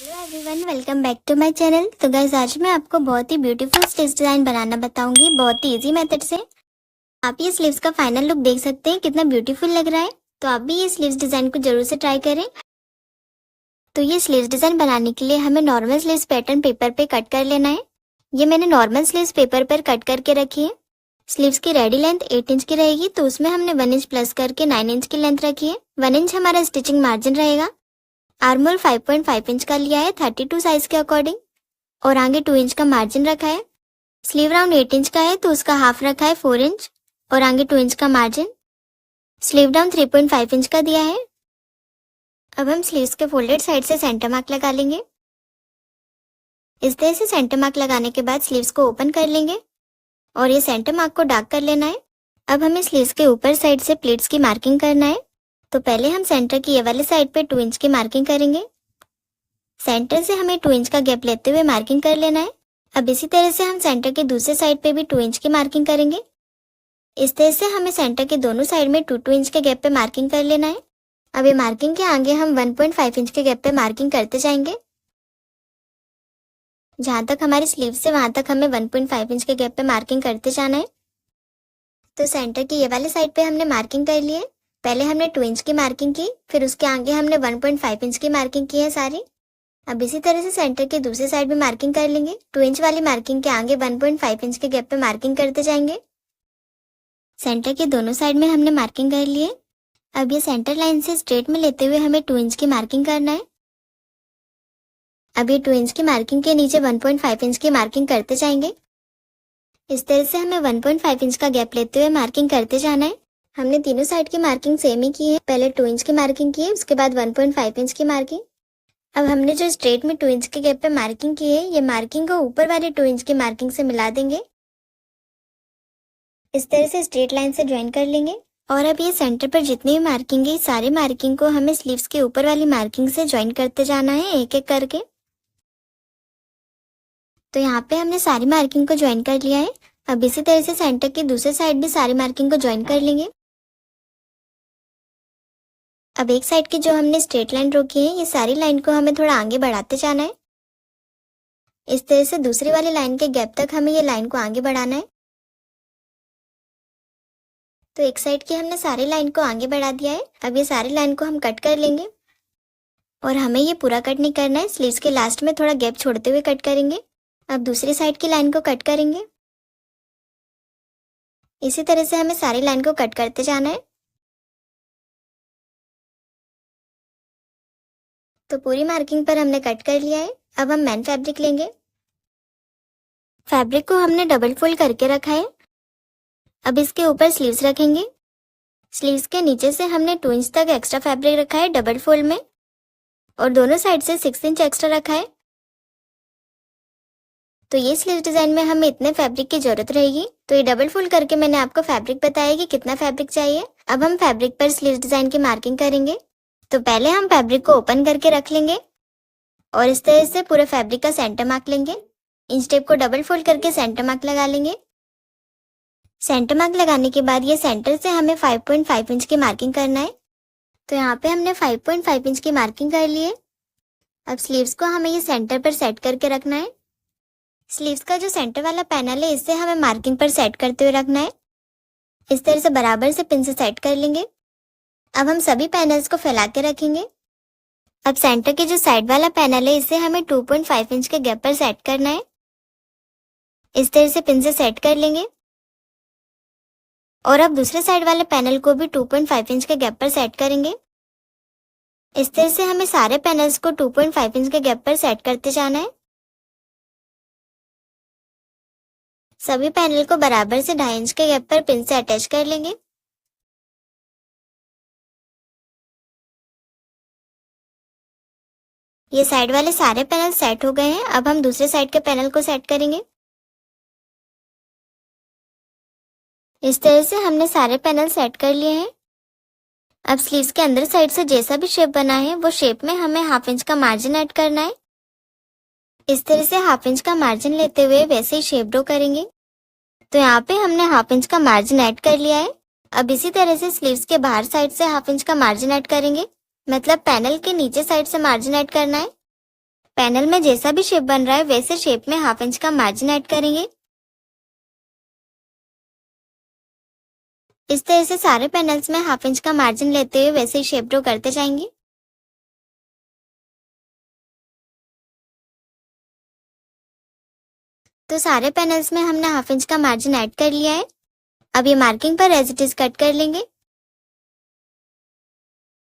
Hello everyone, welcome back to my channel. तो guys, आज मैं आपको बहुत ही ब्यूटीफुल स्लीव्स डिज़ाइन बनाना बताऊंगी, बहुत ही इजी मेथड से। आप ये स्लीव्स का फाइनल लुक देख सकते हैं, कितना ब्यूटीफुल लग रहा है। तो आप भी ये स्लीव्स डिज़ाइन को जरूर से ट्राई करें। तो ये स्लीव्स डिज़ाइन बनाने के लिए हमें नॉर्मल स्लीव्स पैटर्न पेपर पे कट कर लेना है। ये मैंने नॉर्मल स्लीव्स पेपर पर कट करके रखी है। स्लीव्स की रेडी लेंथ 8 इंच की रहेगी, तो उसमें हमने 1 इंच प्लस करके 9 इंच की लेंथ रखी है। 1 इंच हमारा स्टिचिंग मार्जिन रहेगा। आर्मोल 5.5 इंच का लिया है 32 साइज के अकॉर्डिंग, और आगे 2 इंच का मार्जिन रखा है। स्लीव राउंड 8 इंच का है, तो उसका हाफ रखा है 4 इंच, और आगे 2 इंच का मार्जिन। स्लीव डाउन 3.5 इंच का दिया है। अब हम स्लीव्स के फोल्डेड साइड से सेंटर मार्क लगा लेंगे। इस तरह से सेंटर मार्क लगाने के बाद स्लीव्स को ओपन कर लेंगे, और ये सेंटर मार्क को डार्क कर लेना है। अब हमें स्लीव्स के ऊपर साइड से प्लीट्स की मार्किंग करना है। तो पहले हम सेंटर की ये वाले साइड पे 2 इंच की मार्किंग करेंगे। सेंटर से हमें 2 इंच का गैप लेते हुए मार्किंग कर लेना है। अब इसी तरह से हम सेंटर के दूसरे साइड पे भी 2 इंच की मार्किंग करेंगे। इस तरह से हमें सेंटर के दोनों साइड में 2-2 इंच के गैप पे मार्किंग कर लेना है। अब ये मार्किंग के आगे हम 1.5 इंच के गैप पे मार्किंग करते जाएंगे। जहां तक हमारी स्लीव से वहां तक हमें 1.5 इंच के गैप पे मार्किंग करते जाना है। तो सेंटर की ये वाले साइड पे हमने मार्किंग कर ली है। पहले हमने 2 इंच की मार्किंग की, फिर उसके आगे हमने 1.5 इंच की मार्किंग की है सारी। अब इसी तरह से सेंटर के दूसरे साइड में मार्किंग कर लेंगे। 2 इंच वाली मार्किंग के आगे 1.5 इंच के गैप पे मार्किंग करते जाएंगे। सेंटर के दोनों साइड में हमने मार्किंग कर ली है। अब ये सेंटर लाइन से स्ट्रेट में लेते हुए हमें 2 इंच की मार्किंग करना है। अब ये 2 इंच की मार्किंग के नीचे 1.5 इंच की मार्किंग करते जाएंगे। इस तरह से हमें 1.5 इंच का गैप लेते हुए मार्किंग करते जाना है। हमने तीनों साइड की मार्किंग सेम ही की है। पहले 2 इंच की मार्किंग की है, उसके बाद 1.5 इंच की मार्किंग। अब हमने जो स्ट्रेट में 2 इंच के गैप पे मार्किंग की है, ये मार्किंग को ऊपर वाले 2 इंच की मार्किंग से मिला देंगे। इस तरह से स्ट्रेट लाइन से ज्वाइन कर लेंगे। और अब ये सेंटर पर जितनी भी मार्किंग है, सारी मार्किंग को हमें स्लीव्स के ऊपर वाली मार्किंग से ज्वाइन करते जाना है, एक एक करके। तो यहाँ पे हमने सारी मार्किंग को ज्वाइन कर लिया है। अब इसी तरह से सेंटर की दूसरे साइड भी सारी मार्किंग को ज्वाइन कर लेंगे। अब एक साइड की जो हमने स्ट्रेट लाइन रोकी है, ये सारी लाइन को हमें थोड़ा आगे बढ़ाते जाना है। इस तरह से दूसरी वाली लाइन के गैप तक हमें ये लाइन को आगे बढ़ाना है। तो एक साइड की हमने सारी लाइन को आगे बढ़ा दिया है। अब ये सारी लाइन को हम कट कर लेंगे, और हमें ये पूरा कट नहीं करना है, स्लीव्स के लास्ट में थोड़ा गैप छोड़ते हुए कट करेंगे। अब दूसरी साइड की लाइन को कट करेंगे। इसी तरह से हमें सारी लाइन को कट करते जाना है। तो पूरी मार्किंग पर हमने कट कर लिया है। अब हम मैन फैब्रिक लेंगे। फैब्रिक को हमने डबल फोल्ड करके रखा है। अब इसके ऊपर स्लीव्स रखेंगे। स्लीव्स के नीचे से हमने 2 इंच तक एक्स्ट्रा फैब्रिक रखा है डबल फोल्ड में, और दोनों साइड से 6 इंच एक्स्ट्रा रखा है। तो ये स्लीव डिजाइन में हमें इतने फैब्रिक की जरूरत रहेगी। तो ये डबल फोल्ड करके मैंने आपको फैब्रिक बताया कि कितना फैब्रिक चाहिए। अब हम फैब्रिक पर स्लीव डिजाइन की मार्किंग करेंगे। तो पहले हम फैब्रिक को ओपन करके रख लेंगे, और इस तरह से पूरे फैब्रिक का सेंटर मार्क लेंगे। इंच टेप को डबल फोल्ड करके सेंटर मार्क लगा लेंगे। सेंटर मार्क लगाने के बाद ये सेंटर से हमें 5.5 इंच की मार्किंग करना है। तो यहाँ पे हमने 5.5 इंच की मार्किंग कर ली है। अब स्लीव्स को हमें ये सेंटर पर सेट करके रखना है। स्लीव्स का जो सेंटर वाला पैनल है, इससे हमें मार्किंग पर सेट करते हुए रखना है। इस तरह से बराबर से पिन से सेट कर लेंगे। अब हम सभी पैनल्स को फैला के रखेंगे। अब सेंटर के जो साइड वाला पैनल है, इसे हमें 2.5 इंच के गैप पर सेट करना है। इस तरह से पिन से सेट कर लेंगे, और अब दूसरे साइड वाले पैनल को भी 2.5 इंच के गैप पर सेट करेंगे। इस तरह से हमें सारे पैनल्स को 2.5 इंच के गैप पर सेट करते जाना है। सभी पैनल को बराबर से 2.5 इंच के गैप पर पिन से अटैच कर लेंगे। ये साइड वाले सारे पैनल सेट हो गए हैं। अब हम दूसरे साइड के पैनल को सेट करेंगे। इस तरह से हमने सारे पैनल सेट कर लिए हैं। अब स्लीव्स के अंदर साइड से जैसा भी शेप बना है, वो शेप में हमें 1/2 इंच का मार्जिन ऐड करना है। इस तरह से 1/2 इंच का मार्जिन लेते हुए वैसे ही शेप ड्रॉ करेंगे। तो यहाँ पे हमने 1/2 इंच का मार्जिन ऐड कर लिया है। अब इसी तरह से स्लीव्स के बाहर साइड से 1/2 इंच का मार्जिन ऐड करेंगे, मतलब पैनल के नीचे साइड से मार्जिन ऐड करना है। पैनल में जैसा भी शेप बन रहा है वैसे शेप में 1/2 इंच का मार्जिन ऐड करेंगे। इस तरह से सारे पैनल्स में 1/2 इंच का मार्जिन लेते हुए वैसे ही शेप ड्रॉ करते जाएंगे। तो सारे पैनल्स में हमने 1/2 इंच का मार्जिन ऐड कर लिया है। अब ये मार्किंग पर एज इट इज कट कर लेंगे।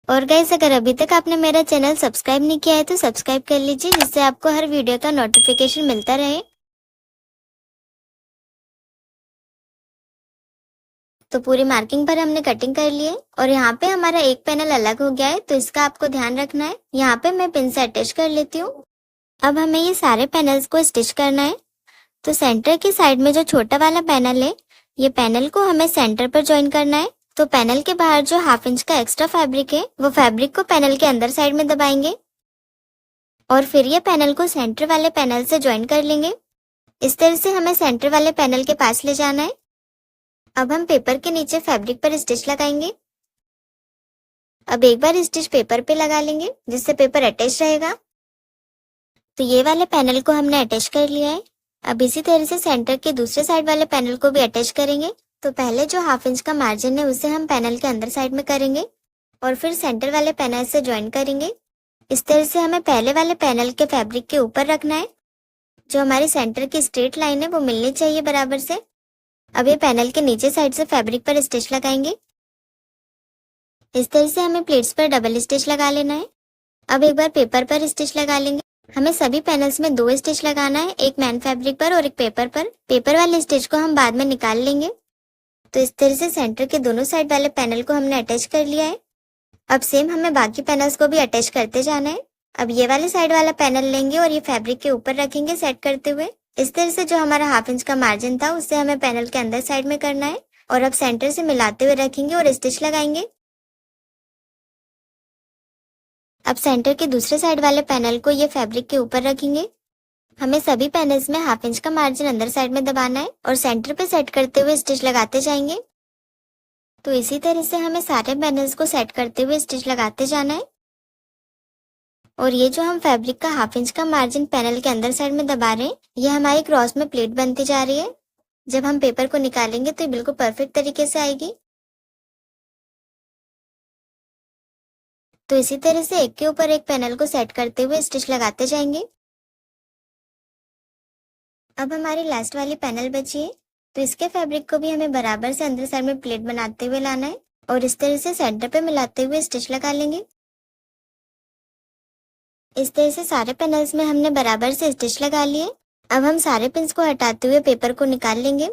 और गाइस, अगर अभी तक आपने मेरा चैनल सब्सक्राइब नहीं किया है तो सब्सक्राइब कर लीजिए, जिससे आपको हर वीडियो का नोटिफिकेशन मिलता रहे। तो पूरी मार्किंग पर हमने कटिंग कर ली है और यहाँ पे हमारा एक पैनल अलग हो गया है, तो इसका आपको ध्यान रखना है। यहाँ पे मैं पिन से अटैच कर लेती हूँ। अब हमें ये सारे पैनल्स को स्टिच करना है। तो सेंटर की साइड में जो छोटा वाला पैनल है, ये पैनल को हमें सेंटर पर ज्वाइन करना है। तो पैनल के बाहर जो 1/2 इंच का एक्स्ट्रा फैब्रिक है, वो फैब्रिक को पैनल के अंदर साइड में दबाएंगे और फिर ये पैनल को सेंटर वाले पैनल से ज्वाइन कर लेंगे। इस तरह से हमें सेंटर वाले पैनल के पास ले जाना है। अब हम पेपर के नीचे फैब्रिक पर स्टिच लगाएंगे। अब एक बार स्टिच पेपर पे लगा लेंगे, जिससे पेपर अटैच रहेगा। तो ये वाले पैनल को हमने अटैच कर लिया है। अब इसी तरह से सेंटर के दूसरे साइड वाले पैनल को भी अटैच करेंगे। तो पहले जो 1/2 इंच का मार्जिन है उसे हम पैनल के अंदर साइड में करेंगे और फिर सेंटर वाले पैनल से ज्वाइन करेंगे। इस तरह से हमें पहले वाले पैनल के फैब्रिक के ऊपर रखना है। जो हमारी सेंटर की स्ट्रेट लाइन है वो मिलनी चाहिए बराबर से। अब ये पैनल के नीचे साइड से फैब्रिक पर स्टिच लगाएंगे। इस तरह से हमें प्लेट्स पर डबल स्टिच लगा लेना है। अब एक बार पेपर पर स्टिच लगा लेंगे। हमें सभी पैनल्स में 2 स्टिच लगाना है, एक मैन फैब्रिक पर और एक पेपर पर। पेपर वाले स्टिच को हम बाद में निकाल लेंगे। तो इस तरह से सेंटर के दोनों साइड वाले पैनल को हमने अटैच कर लिया है। अब सेम हमें बाकी पैनल्स को भी अटैच करते जाना है। अब ये वाले साइड वाला पैनल लेंगे और ये फैब्रिक के ऊपर रखेंगे सेट करते हुए। इस तरह से जो हमारा 1/2 इंच का मार्जिन था उससे हमें पैनल के अंदर साइड में करना है और अब सेंटर से मिलाते हुए रखेंगे और स्टिच लगाएंगे। अब सेंटर के दूसरे साइड वाले पैनल को ये फैब्रिक के ऊपर रखेंगे। हमें सभी पैनल्स में 1/2 इंच का मार्जिन अंदर साइड में दबाना है और सेंटर पे सेट करते हुए स्टिच लगाते जाएंगे। तो इसी तरह से हमें सारे पैनल्स को सेट करते हुए स्टिच लगाते जाना है। और ये जो हम फैब्रिक का 1/2 इंच का मार्जिन पैनल के अंदर साइड में दबा रहे हैं, ये हमारी क्रॉस में प्लेट बनती जा रही है। जब हम पेपर को निकालेंगे तो ये बिल्कुल परफेक्ट तरीके से आएगी। तो इसी तरह से एक के ऊपर एक पैनल को सेट करते हुए स्टिच लगाते जाएंगे। अब हमारी लास्ट वाली पैनल बची है, तो इसके फैब्रिक को भी हमें बराबर से अंदर साइड में प्लेट बनाते हुए लाना है और इस तरह से सेंटर पे मिलाते हुए स्टिच लगा लेंगे। इस तरह से सारे पैनल्स में हमने बराबर से स्टिच लगा लिए। अब हम सारे पिन्स को हटाते हुए पेपर को निकाल लेंगे।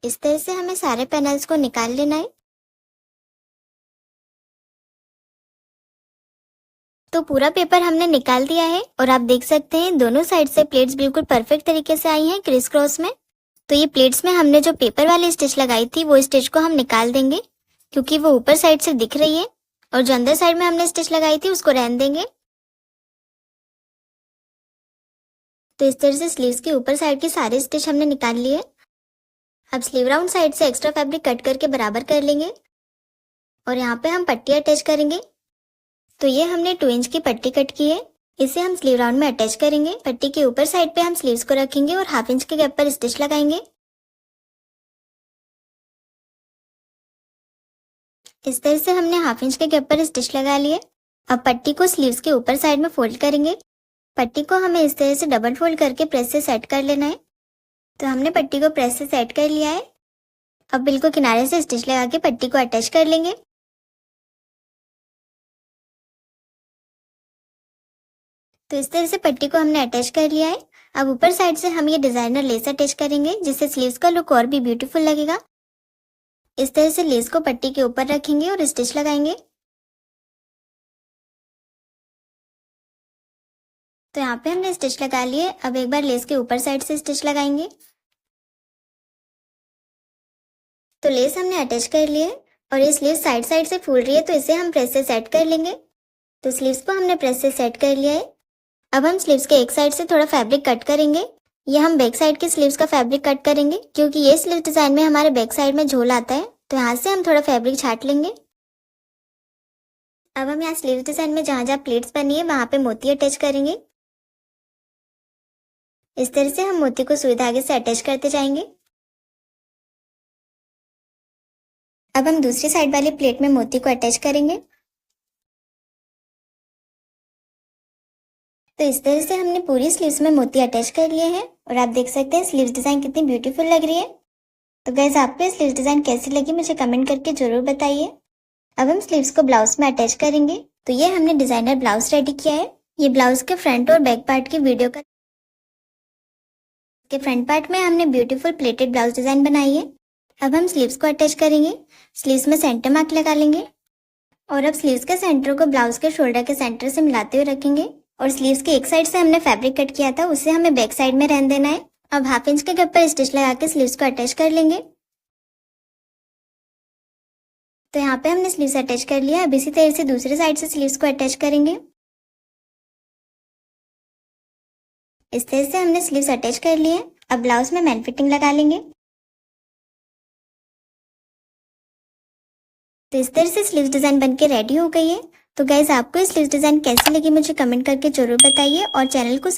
इस तरह से हमें सारे पैनल्स को निकाल लेना है। तो पूरा पेपर हमने निकाल दिया है और आप देख सकते हैं दोनों साइड से प्लेट्स बिल्कुल परफेक्ट तरीके से आई हैं क्रिस क्रॉस में। तो ये प्लेट्स में हमने जो पेपर वाली स्टिच लगाई थी वो स्टिच को हम निकाल देंगे, क्योंकि वो ऊपर साइड से दिख रही है, और जो अंदर साइड में हमने स्टिच लगाई थी उसको रहने देंगे। तो इस तरह से स्लीव्स के ऊपर साइड की सारी स्टिच हमने निकाल ली है। अब स्लीव राउंड साइड से एक्स्ट्रा फैब्रिक कट करके बराबर कर लेंगे और यहाँ पे हम पट्टी अटैच करेंगे। तो ये हमने 2 इंच की पट्टी कट की है, इसे हम स्लीव राउंड में अटैच करेंगे। पट्टी के ऊपर साइड पे हम स्लीव्स को रखेंगे और 1/2 इंच के गैप पर स्टिच लगाएंगे। इस तरह से हमने 1/2 इंच के गैप पर स्टिच लगा लिए। अब पट्टी को स्लीव्स के ऊपर साइड में फोल्ड करेंगे। पट्टी को हमें इस तरह से डबल फोल्ड करके प्रेस से सेट कर लेना है। तो हमने पट्टी को प्रेस से सेट कर लिया है। अब बिल्कुल किनारे से स्टिच लगा के पट्टी को अटैच कर लेंगे। तो इस तरह से पट्टी को हमने अटैच कर लिया है। अब ऊपर साइड से हम ये डिजाइनर लेस अटैच करेंगे, जिससे स्लीव्स का लुक और भी ब्यूटीफुल लगेगा। इस तरह से लेस को पट्टी के ऊपर रखेंगे और स्टिच लगाएंगे। तो यहाँ पे हमने स्टिच लगा लिए। अब एक बार लेस के ऊपर साइड से स्टिच लगाएंगे। तो लेस हमने अटैच कर लिए और ये स्लीव साइड साइड से फूल रही है, तो इसे हम प्रेस से सेट कर लेंगे। तो स्लीव्स को हमने प्रेस से सेट कर लिया है। अब हम स्लीव्स के एक साइड से थोड़ा फैब्रिक कट करेंगे। ये हम बैक साइड के स्लीव्स का फैब्रिक कट करेंगे, क्योंकि ये स्लीव डिजाइन में हमारे बैक साइड में झोल आता है। तो यहाँ से हम थोड़ा फैब्रिक छाट लेंगे। अब हम यहाँ स्लीव डिजाइन में जहाँ जहाँ प्लेट्स बनी है वहां पे मोती अटैच करेंगे। इस तरह से हम मोती को सुई धागे से अटैच करते जाएंगे। अब हम दूसरी साइड वाली प्लेट में मोती को अटैच करेंगे। तो इस तरह से हमने पूरी स्लीव्स में मोती अटैच कर लिए हैं और आप देख सकते हैं स्लीव्स डिजाइन कितनी ब्यूटीफुल लग रही है। तो गाइस आपको ये स्लीव्स डिजाइन कैसी लगी मुझे कमेंट करके जरूर बताइए। अब हम स्लीव्स को ब्लाउज में अटैच करेंगे। तो ये हमने डिजाइनर ब्लाउज रेडी किया है। ये ब्लाउज के फ्रंट और बैक पार्ट की वीडियो का के फ्रंट पार्ट में हमने ब्यूटीफुल प्लेटेड ब्लाउज डिजाइन बनाई है। अब हम स्लीव्स को अटैच करेंगे। स्लीव्स में सेंटर मार्क लगा लेंगे और अब स्लीव्स के सेंटर को ब्लाउज के शोल्डर के सेंटर से मिलाते हुए रखेंगे और स्लीव्स के एक साइड से हमने फैब्रिक कट किया था उसे हमें बैक साइड में रहने देना है। अब 1/2 इंच के गैप पर स्टिच लगा के स्लीव्स को अटैच कर लेंगे। तो यहाँ पे हमने स्लीव्स अटैच कर लिया। अब इसी तरह से दूसरी साइड से स्लीव्स को अटैच करेंगे। इस तरह से हमने स्लीव्स अटैच कर लिए। अब ब्लाउज में मैन फिटिंग लगा लेंगे। तो इस तरह से स्लीव्स डिजाइन बनके रेडी हो गई है। तो गाइज आपको ये स्लीव्स डिजाइन कैसी लगी मुझे कमेंट करके जरूर बताइए और चैनल को